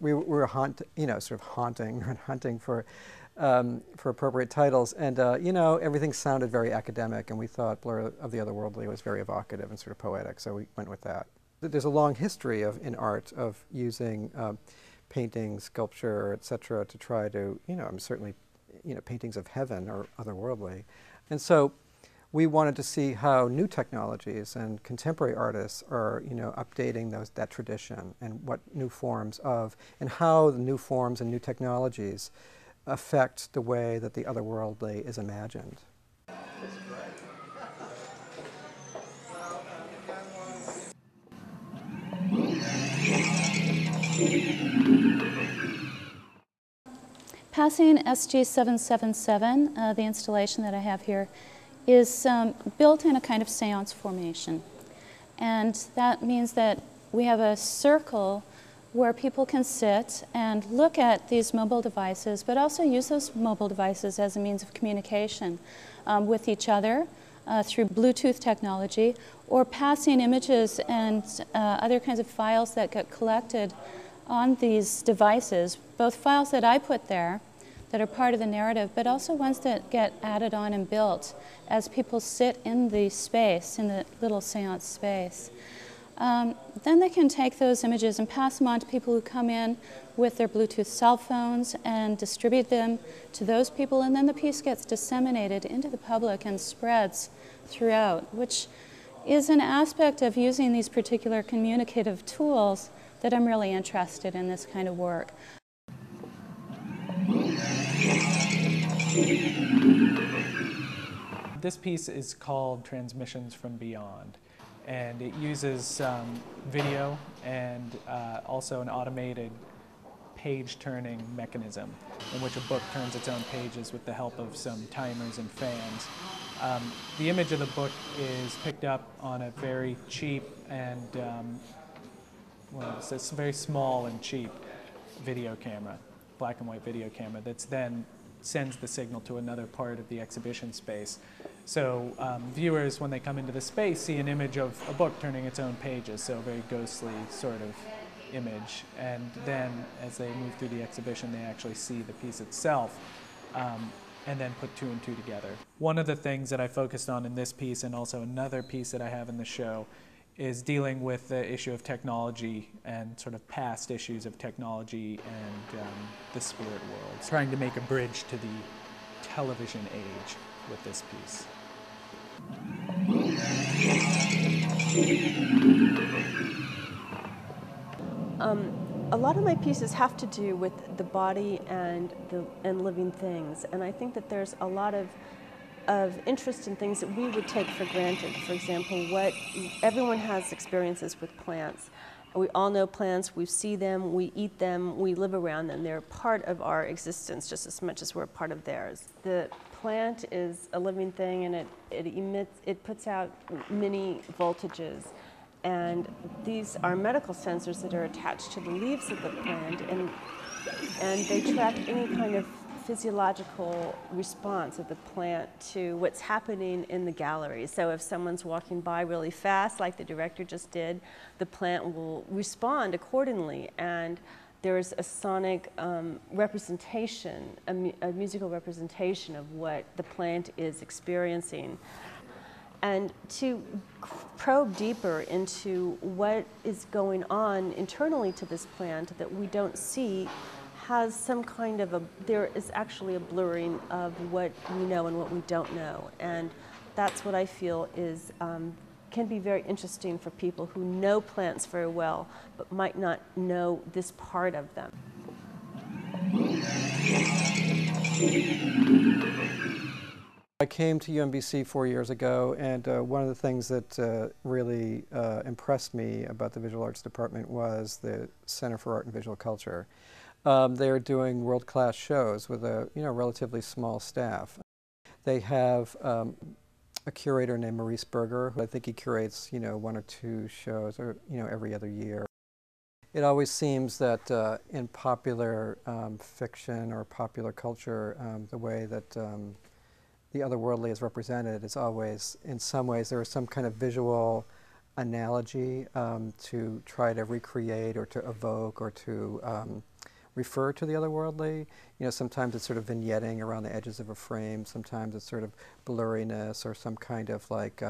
We were sort of haunting and hunting for appropriate titles, and everything sounded very academic, and we thought Blur of the Otherworldly was very evocative and sort of poetic, so we went with that. There's a long history in art of using painting, sculpture, etc., to try to, certainly, paintings of heaven or otherworldly, and so we wanted to see how new technologies and contemporary artists are, updating that tradition, and what new forms of, and how the new forms and new technologies affect the way that the otherworldly is imagined. Passing SG777, the installation that I have here, is built in a kind of seance formation. And that means that we have a circle where people can sit and look at these mobile devices, but also use those mobile devices as a means of communication with each other through Bluetooth technology, or passing images and other kinds of files that get collected on these devices, both files that I put there that are part of the narrative, but also ones that get added on and built as people sit in the space, in the little seance space. Then they can take those images and pass them on to people who come in with their Bluetooth cell phones and distribute them to those people, and then the piece gets disseminated into the public and spreads throughout, which is an aspect of using these particular communicative tools that I'm really interested in this kind of work. This piece is called Transmissions from Beyond, and it uses video and also an automated page-turning mechanism in which a book turns its own pages with the help of some timers and fans. The image of the book is picked up on a very cheap and, it's a very small and cheap video camera, black and white video camera, that's then sends the signal to another part of the exhibition space. So viewers, when they come into the space, see an image of a book turning its own pages, so a very ghostly sort of image. And then as they move through the exhibition, they actually see the piece itself, and then put two and two together. One of the things that I focused on in this piece, and also another piece that I have in the show, is dealing with the issue of technology and sort of past issues of technology and the spirit world. Trying to make a bridge to the television age with this piece. A lot of my pieces have to do with the body and living things, and I think that there's a lot of interest in things that we would take for granted. For example, everyone has experiences with plants. We all know plants, we see them, we eat them, we live around them. They're part of our existence just as much as we're a part of theirs. The plant is a living thing, and it puts out many voltages. And these are medical sensors that are attached to the leaves of the plant, and they track any kind of physiological response of the plant to what's happening in the gallery. So if someone's walking by really fast, like the director just did, the plant will respond accordingly. And there's a sonic representation, a musical representation of what the plant is experiencing. And to probe deeper into what is going on internally to this plant that we don't see has some kind of there is actually a blurring of what we know and what we don't know. And that's what I feel is, can be very interesting for people who know plants very well, but might not know this part of them. I came to UMBC 4 years ago, and one of the things that really impressed me about the Visual Arts Department was the Center for Art and Visual Culture. They're doing world-class shows with a relatively small staff. They have a curator named Maurice Berger, who I think he curates 1 or 2 shows, or every other year. It always seems that in popular fiction or popular culture, the way that the otherworldly is represented is always, in some ways, there is some kind of visual analogy to try to recreate or to evoke or to refer to the otherworldly. You know, sometimes it's sort of vignetting around the edges of a frame. Sometimes it's sort of blurriness or some kind of like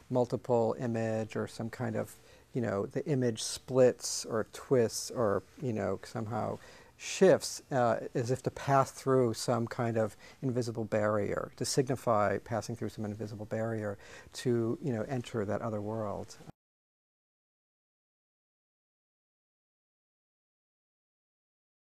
multiple image or some kind of, you know, the image splits or twists or, you know, somehow shifts as if to pass through some kind of invisible barrier, to signify passing through some invisible barrier to, you know, enter that other world.